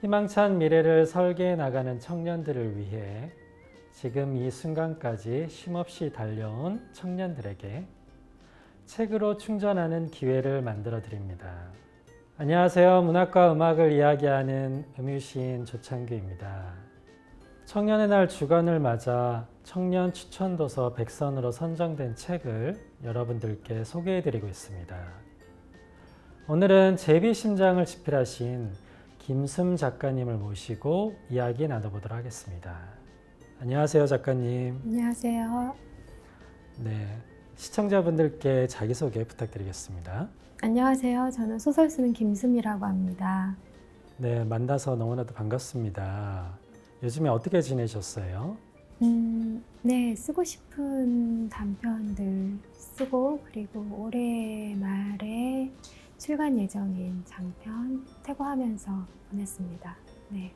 희망찬 미래를 설계해 나가는 청년들을 위해 지금 이 순간까지 쉼없이 달려온 청년들에게 책으로 충전하는 기회를 만들어 드립니다. 안녕하세요. 문학과 음악을 이야기하는 음유시인 조창규입니다. 청년의 날 주간을 맞아 청년 추천도서 100선으로 선정된 책을 여러분들께 소개해 드리고 있습니다. 오늘은 제비심장을 집필하신 김숨 작가님을 모시고 이야기 나눠보도록 하겠습니다. 안녕하세요, 작가님. 안녕하세요. 네, 시청자분들께 자기소개 부탁드리겠습니다. 안녕하세요. 저는 소설 쓰는 김숨이라고 합니다. 네, 만나서 너무나도 반갑습니다. 요즘에 어떻게 지내셨어요? 네, 쓰고 싶은 단편들 쓰고 그리고 올해 말에 출간 예정인 장편 퇴고하면서 보냈습니다. 네.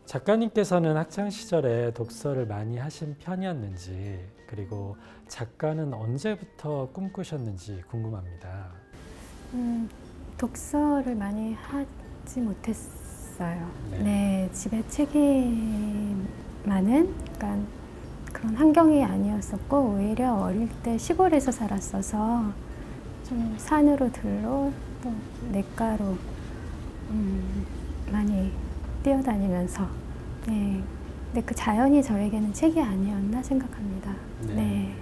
작가님께서는 학창 시절에 독서를 많이 하신 편이었는지, 그리고 작가는 언제부터 꿈꾸셨는지 궁금합니다. 독서를 많이 하지 못했어요. 네. 네, 집에 책이 많은 그런 환경이 아니었었고, 오히려 어릴 때 시골에서 살았어서 좀 산으로 들로 또 냇가로 많이 뛰어다니면서, 네. 근데 그 자연이 저에게는 책이 아니었나 생각합니다. 네. 네.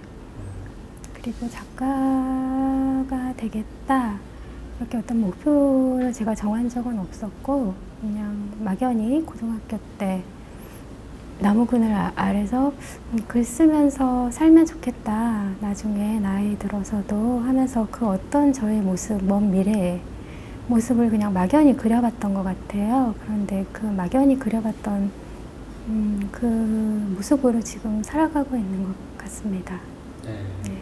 그리고 작가가 되겠다, 이렇게 어떤 목표를 제가 정한 적은 없었고, 그냥 막연히 고등학교 때 나무 그늘 아래서 글 쓰면서 살면 좋겠다, 나중에 나이 들어서도 하면서 그 어떤 저의 모습, 먼 미래의 모습을 그냥 막연히 그려봤던 것 같아요. 그런데 그 막연히 그려봤던 그 모습으로 지금 살아가고 있는 것 같습니다. 네. 네.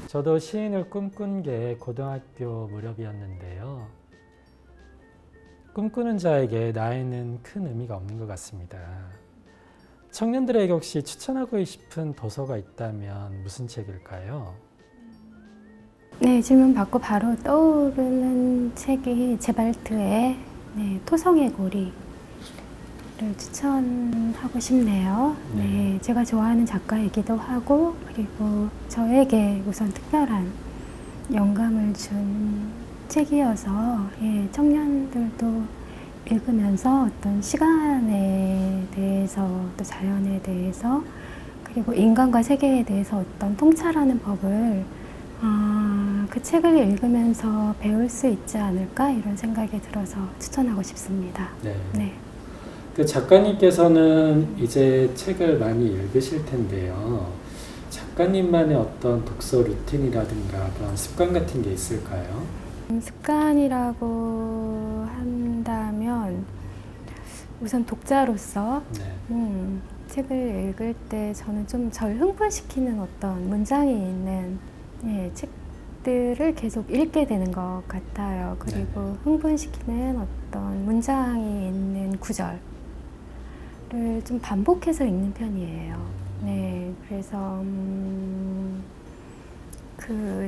저도 시인을 꿈꾼 게 고등학교 무렵이었는데요. 꿈꾸는 자에게 나이는 큰 의미가 없는 것 같습니다. 청년들에게 혹시 추천하고 싶은 도서가 있다면 무슨 책일까요? 네, 질문 받고 바로 떠오르는 책이 제발트의 토성의 고리를 추천하고 싶네요. 네, 제가 좋아하는 작가이기도 하고, 그리고 저에게 우선 특별한 영감을 준 책이어서, 청년들도 읽으면서 어떤 시간에 대해서, 또 자연에 대해서, 그리고 인간과 세계에 대해서 어떤 통찰하는 법을 그 책을 읽으면서 배울 수 있지 않을까, 이런 생각이 들어서 추천하고 싶습니다. 네. 네. 그 작가님께서는 이제 책을 많이 읽으실 텐데요. 작가님만의 어떤 독서 루틴이라든가 그런 습관 같은 게 있을까요? 습관이라고 한다면 우선 독자로서 책을 읽을 때 저는 좀 절 흥분시키는 어떤 문장이 있는 책들을 계속 읽게 되는 것 같아요. 그리고 흥분시키는 어떤 문장이 있는 구절을 좀 반복해서 읽는 편이에요. 네, 그래서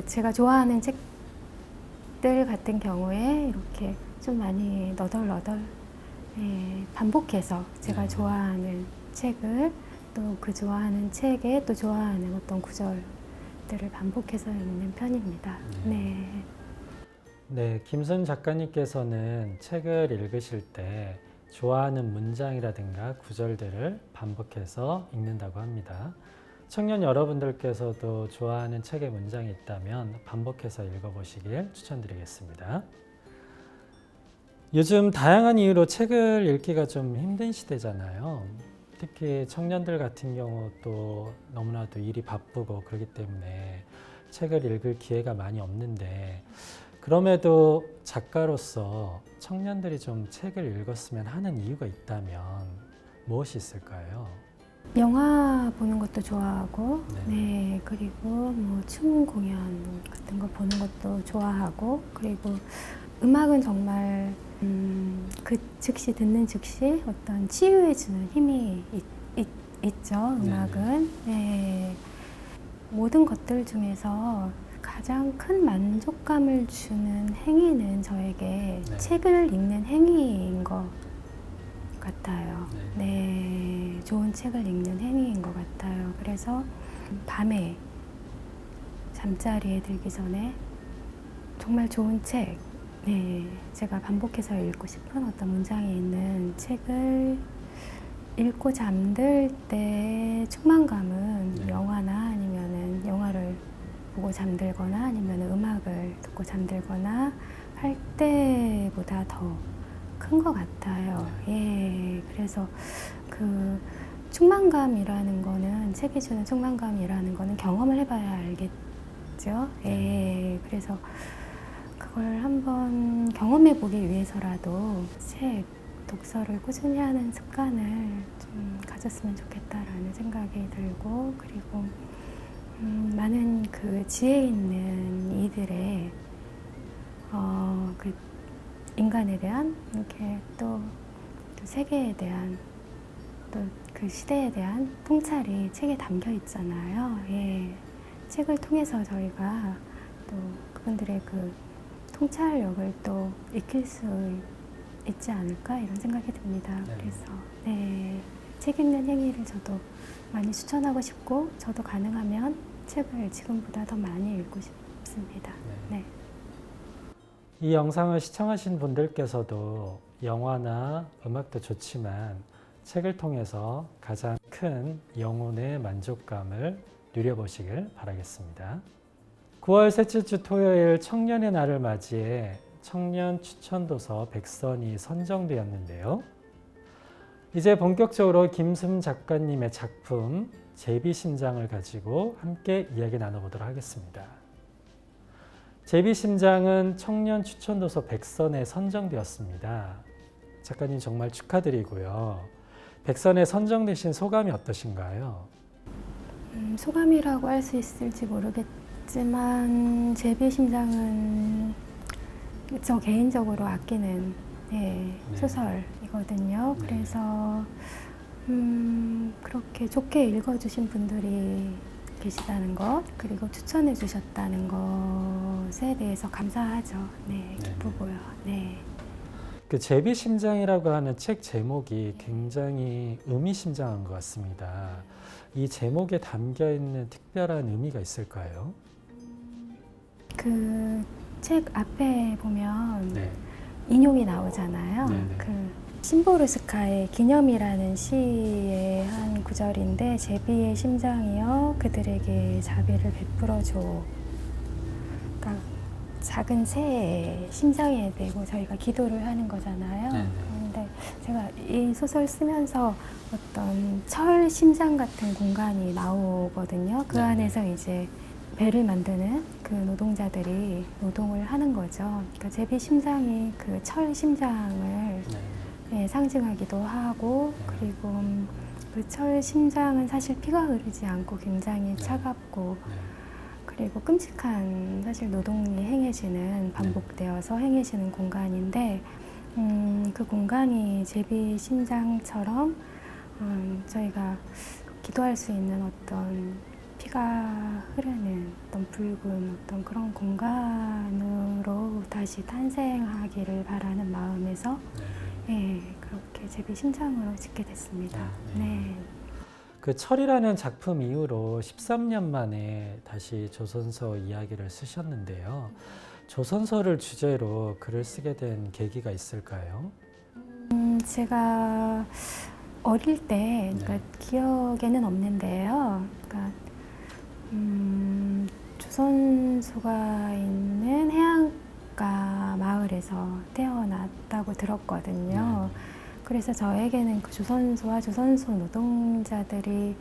제가 좋아하는 책들 같은 경우에 이렇게 좀 많이 너덜너덜 반복해서 제가 좋아하는 책을, 또 그 좋아하는 책에 또 좋아하는 어떤 구절들을 반복해서 읽는 편입니다. 네. 네, 김선 작가님께서는 책을 읽으실 때 좋아하는 문장이라든가 구절들을 반복해서 읽는다고 합니다. 청년 여러분들께서도 좋아하는 책의 문장이 있다면 반복해서 읽어보시길 추천드리겠습니다. 요즘 다양한 이유로 책을 읽기가 좀 힘든 시대잖아요. 특히 청년들 같은 경우 또 너무나도 일이 바쁘고 그렇기 때문에 책을 읽을 기회가 많이 없는데, 그럼에도 작가로서 청년들이 좀 책을 읽었으면 하는 이유가 있다면 무엇이 있을까요? 영화 보는 것도 좋아하고, 그리고 뭐 춤 공연 같은 거 보는 것도 좋아하고, 그리고 음악은 정말 그 즉시 듣는 즉시 어떤 치유해주는 힘이 있죠. 음악은. 모든 것들 중에서 가장 큰 만족감을 주는 행위는 저에게 책을 읽는 행위인 것 같아요. 네, 좋은 책을 읽는 행위인 것 같아요. 그래서 밤에 잠자리에 들기 전에 정말 좋은 책, 네, 제가 반복해서 읽고 싶은 어떤 문장이 있는 책을 읽고 잠들 때 충만감은 영화나 아니면은 영화를 보고 잠들거나 아니면 음악을 듣고 잠들거나 할 때보다 더 큰 것 같아요. 예, 그래서 그 충만감이라는 거는, 책이 주는 충만감이라는 거는 경험을 해봐야 알겠죠. 예, 그래서 그걸 한번 경험해 보기 위해서라도 책 독서를 꾸준히 하는 습관을 좀 가졌으면 좋겠다라는 생각이 들고, 그리고 많은 그 지혜 있는 이들의 그 인간에 대한, 이렇게 또 세계에 대한, 또 그 시대에 대한 통찰이 책에 담겨 있잖아요. 예, 책을 통해서 저희가 또 그분들의 그 통찰력을 또 익힐 수 있지 않을까 이런 생각이 듭니다. 그래서 네, 책 읽는 행위를 저도 많이 추천하고 싶고, 저도 가능하면 책을 지금보다 더 많이 읽고 싶습니다. 네. 이 영상을 시청하신 분들께서도 영화나 음악도 좋지만 책을 통해서 가장 큰 영혼의 만족감을 누려보시길 바라겠습니다. 9월 셋째 주 토요일 청년의 날을 맞이해 청년 추천도서 100선이 선정되었는데요. 이제 본격적으로 김수음 작가님의 작품 제비심장을 가지고 함께 이야기 나눠보도록 하겠습니다. 제비심장은 청년 추천도서 100선에 선정되었습니다. 작가님 정말 축하드리고요. 100선에 선정되신 소감이 어떠신가요? 소감이라고 할 수 있을지 모르겠지만 제비심장은 저 개인적으로 아끼는 소설이거든요. 그래서 그렇게 좋게 읽어주신 분들이 계시다는 것, 그리고 추천해 주셨다는 것에 대해서 감사하죠. 네, 기쁘고요. 네. 그 제비심장이라고 하는 책 제목이 굉장히 의미심장한 것 같습니다. 이 제목에 담겨 있는 특별한 의미가 있을까요? 그 책 앞에 보면 인용이 나오잖아요. 그 심보르스카의 기념이라는 시의 한 구절인데, 제비의 심장이여 그들에게 자비를 베풀어줘. 그러니까 작은 새의 심장에 대고 저희가 기도를 하는 거잖아요. 그런데 제가 이 소설 쓰면서 어떤 철 심장 같은 공간이 나오거든요. 그 안에서 이제 배를 만드는 그 노동자들이 노동을 하는 거죠. 그러니까 제비 심장이 그 철 심장을 상징하기도 하고, 그리고 그 철 심장은 사실 피가 흐르지 않고 굉장히 차갑고, 그리고 끔찍한 사실 노동이 행해지는, 반복되어서 행해지는 공간인데, 그 공간이 제비 심장처럼 저희가 기도할 수 있는 어떤 피가 흐르는 어떤 붉은 어떤 그런 공간으로 다시 탄생하기를 바라는 마음에서 그렇게 제비 심장으로 짓게 됐습니다. 그 철이라는 작품 이후로 13년 만에 다시 조선소 이야기를 쓰셨는데요. 조선소를 주제로 글을 쓰게 된 계기가 있을까요? 제가 어릴 때, 그러니까 기억에는 없는데요. 그러니까 조선소가 있는 해안가 마을에서 태어났다고 들었거든요. 그래서 저에게는 그 조선소와 조선소 노동자들이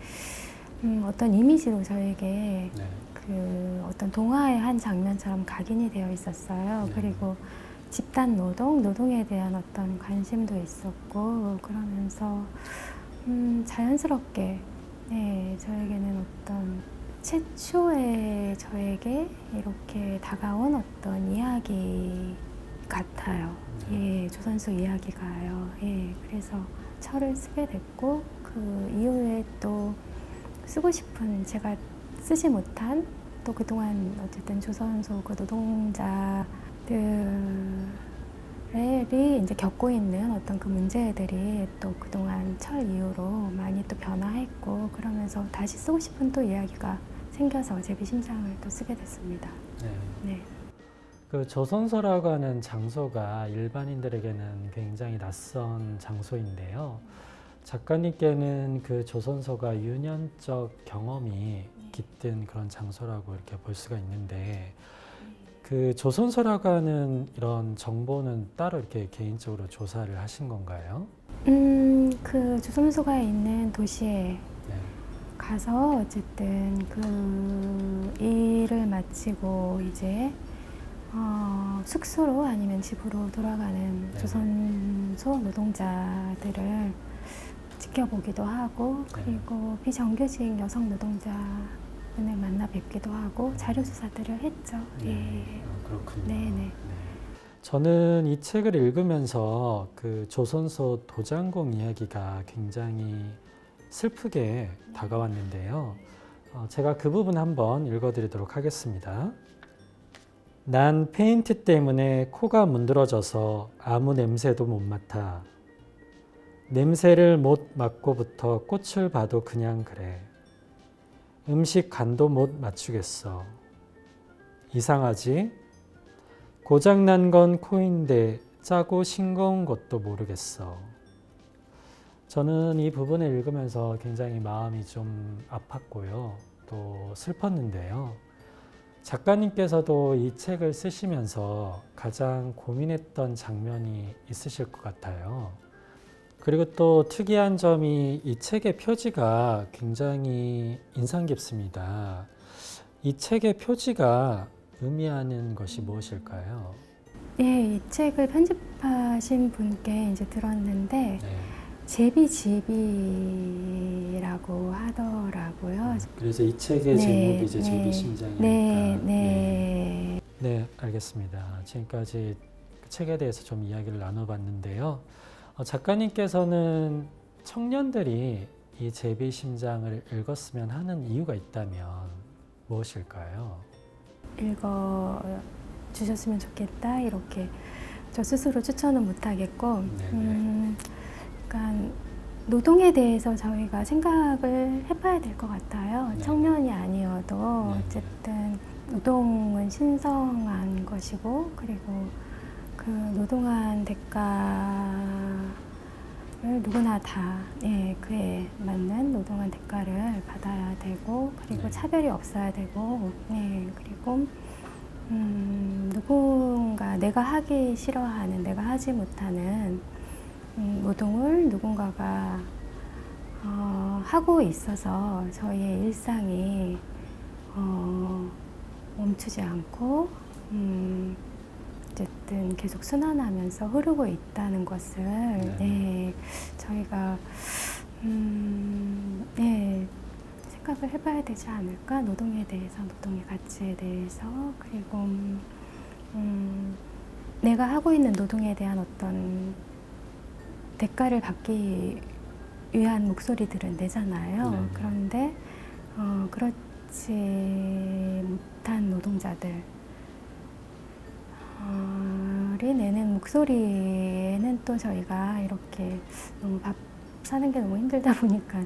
어떤 이미지로 저에게 그 어떤 동화의 한 장면처럼 각인이 되어 있었어요. 그리고 집단 노동, 노동에 대한 어떤 관심도 있었고, 그러면서 자연스럽게 저에게는 어떤 최초의 저에게 이렇게 다가온 어떤 이야기 같아요. 조선소 이야기가요. 그래서 철을 쓰게 됐고, 그 이후에 또 쓰고 싶은, 제가 쓰지 못한, 또 그동안 어쨌든 조선소 그 노동자들을 이제 겪고 있는 어떤 그 문제들이 또 그동안 철 이후로 많이 또 변화했고 그러면서 다시 쓰고 싶은 또 이야기가 생겨서 제비심장을 또 쓰게 됐습니다. 네. 네. 그 조선소라고 하는 장소가 일반인들에게는 굉장히 낯선 장소인데요. 작가님께는 그 조선소가 유년적 경험이 깃든 그런 장소라고 이렇게 볼 수가 있는데 그 조선소라고 하는 이런 정보는 따로 이렇게 개인적으로 조사를 하신 건가요? 그 주섬소가 있는 도시에 네. 가서 어쨌든 그 일을 마치고 이제 숙소로 아니면 집으로 돌아가는 네. 조선소 노동자들을 지켜보기도 하고 그리고 비정규직 여성 노동자분을 만나 뵙기도 하고 자료 조사들을 했죠. 예. 그렇군요. 네네. 네. 저는 이 책을 읽으면서 그 조선소 도장공 이야기가 굉장히 슬프게 다가왔는데요. 제가 그 부분 한번 읽어드리도록 하겠습니다. 난 페인트 때문에 코가 문드러져서 아무 냄새도 못 맡아. 냄새를 못 맡고부터 꽃을 봐도 그냥 그래. 음식 간도 못 맞추겠어. 이상하지? 고장난 건 코인데 짜고 싱거운 것도 모르겠어. 저는 이 부분을 읽으면서 굉장히 마음이 좀 아팠고요. 또 슬펐는데요. 작가님께서도 이 책을 쓰시면서 가장 고민했던 장면이 있으실 것 같아요. 그리고 또 특이한 점이 이 책의 표지가 굉장히 인상 깊습니다. 이 책의 표지가 의미하는 것이 무엇일까요? 예, 이 책을 편집하신 분께 이제 들었는데 네. 제비지비라고 하더라고요. 그래서 이 책의 네, 제목이 이제 네, 제비심장이니까. 네. 네, 알겠습니다. 지금까지 그 책에 대해서 좀 이야기를 나눠봤는데요. 작가님께서는 청년들이 이 제비심장을 읽었으면 하는 이유가 있다면 무엇일까요? 읽어 주셨으면 좋겠다 이렇게 저 스스로 추천은 못하겠고 그러니까 노동에 대해서 저희가 생각을 해봐야 될 것 같아요. 네. 청년이 아니어도 네. 어쨌든 노동은 신성한 것이고 그리고 그 노동한 대가를 누구나 다 그에 맞는 노동한 대가를 받아야 되고 그리고 네. 차별이 없어야 되고 그리고 누군가 내가 하기 싫어하는 내가 하지 못하는 노동을 누군가가 하고 있어서 저희의 일상이 멈추지 않고 어쨌든 계속 순환하면서 흐르고 있다는 것을 저희가 생각을 해봐야 되지 않을까? 노동에 대해서, 노동의 가치에 대해서 그리고 내가 하고 있는 노동에 대한 어떤 대가를 받기 위한 목소리들은 내잖아요. 네. 그런데 그렇지 못한 노동자들이 내는 목소리에는 또 저희가 이렇게 너무 밥 사는 게 너무 힘들다 보니까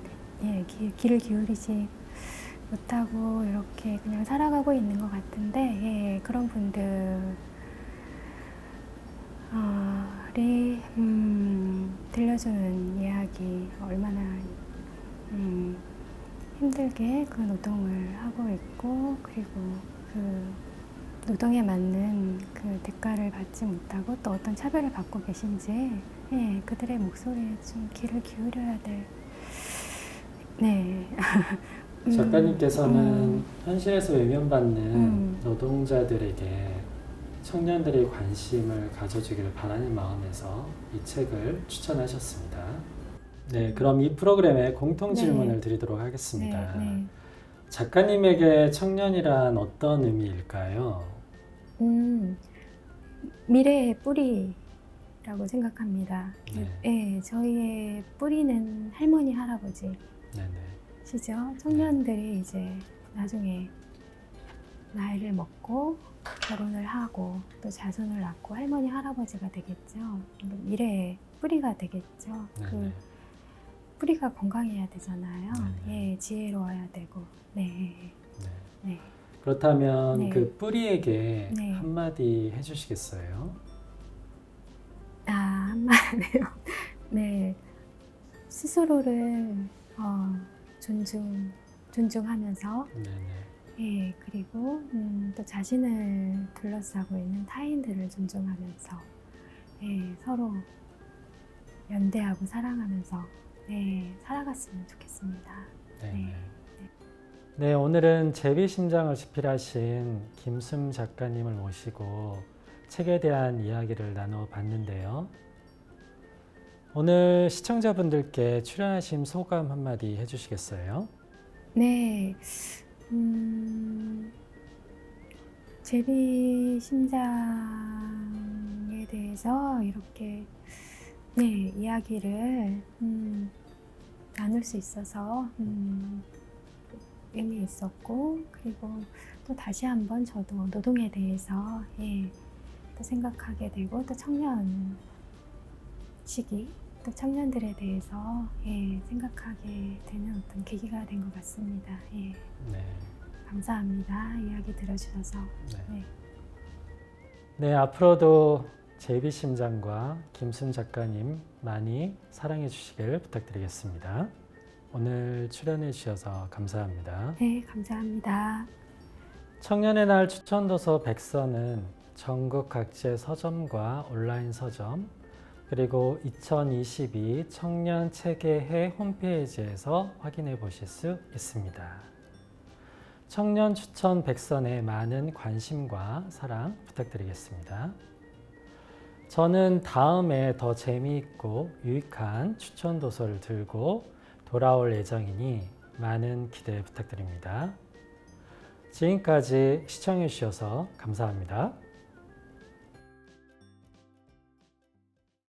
귀를 기울이지 못하고 이렇게 그냥 살아가고 있는 것 같은데 그런 분들이 들려주는 이야기 얼마나 힘들게 그 노동을 하고 있고 그리고 그 노동에 맞는 그 대가를 받지 못하고 또 어떤 차별을 받고 계신지 그들의 목소리에 좀 귀를 기울여야 될 작가님께서는 현실에서 외면받는 노동자들에게 청년들의 관심을 가져주기를 바라는 마음에서 이 책을 추천하셨습니다. 네, 그럼 이 프로그램의 공통 질문을 드리도록 하겠습니다. 작가님에게 청년이란 어떤 의미일까요? 미래의 뿌리라고 생각합니다. 저희의 뿌리는 할머니, 할아버지. 네네. 시죠. 청년들이 이제 나중에 나이를 먹고 결혼을 하고 또 자손을 낳고 할머니 할아버지가 되겠죠. 미래의 뿌리가 되겠죠. 그 네네. 뿌리가 건강해야 되잖아요. 네네. 예, 지혜로워야 되고. 네. 네. 네. 그렇다면 네. 그 뿌리에게 네. 한마디 해주시겠어요? 아, 한마디요. 네. 스스로를 존중하면서 네네. 예, 그리고 또 자신을 둘러싸고 있는 타인들을 존중하면서 예, 서로 연대하고 사랑하면서 네, 살아갔으면 좋겠습니다. 네네. 네, 오늘은 제비심장을 집필하신 김순 작가님을 모시고 책에 대한 이야기를 나눠봤는데요. 오늘 시청자분들께 출연하신 소감 한마디 해주시겠어요? 네, 제비 심장에 대해서 이렇게 네, 이야기를 나눌 수 있어서 의미 있었고, 그리고 또 다시 한번 저도 노동에 대해서 예, 또 생각하게 되고, 또 청년 시기, 또 청년들에 대해서 예, 생각하게 되는 어떤 계기가 된 것 같습니다. 예, 네. 감사합니다. 이야기 들어주셔서. 네. 네. 네, 앞으로도 제비심장과 김순 작가님 많이 사랑해 주시길 부탁드리겠습니다. 오늘 출연해 주셔서 감사합니다. 네, 감사합니다. 청년의 날 추천도서 백서는 전국 각지의 서점과 온라인 서점, 그리고 2022 청년 체계회 홈페이지에서 확인해 보실 수 있습니다. 청년 추천 백선에 많은 관심과 사랑 부탁드리겠습니다. 저는 다음에 더 재미있고 유익한 추천 도서를 들고 돌아올 예정이니 많은 기대 부탁드립니다. 지금까지 시청해 주셔서 감사합니다.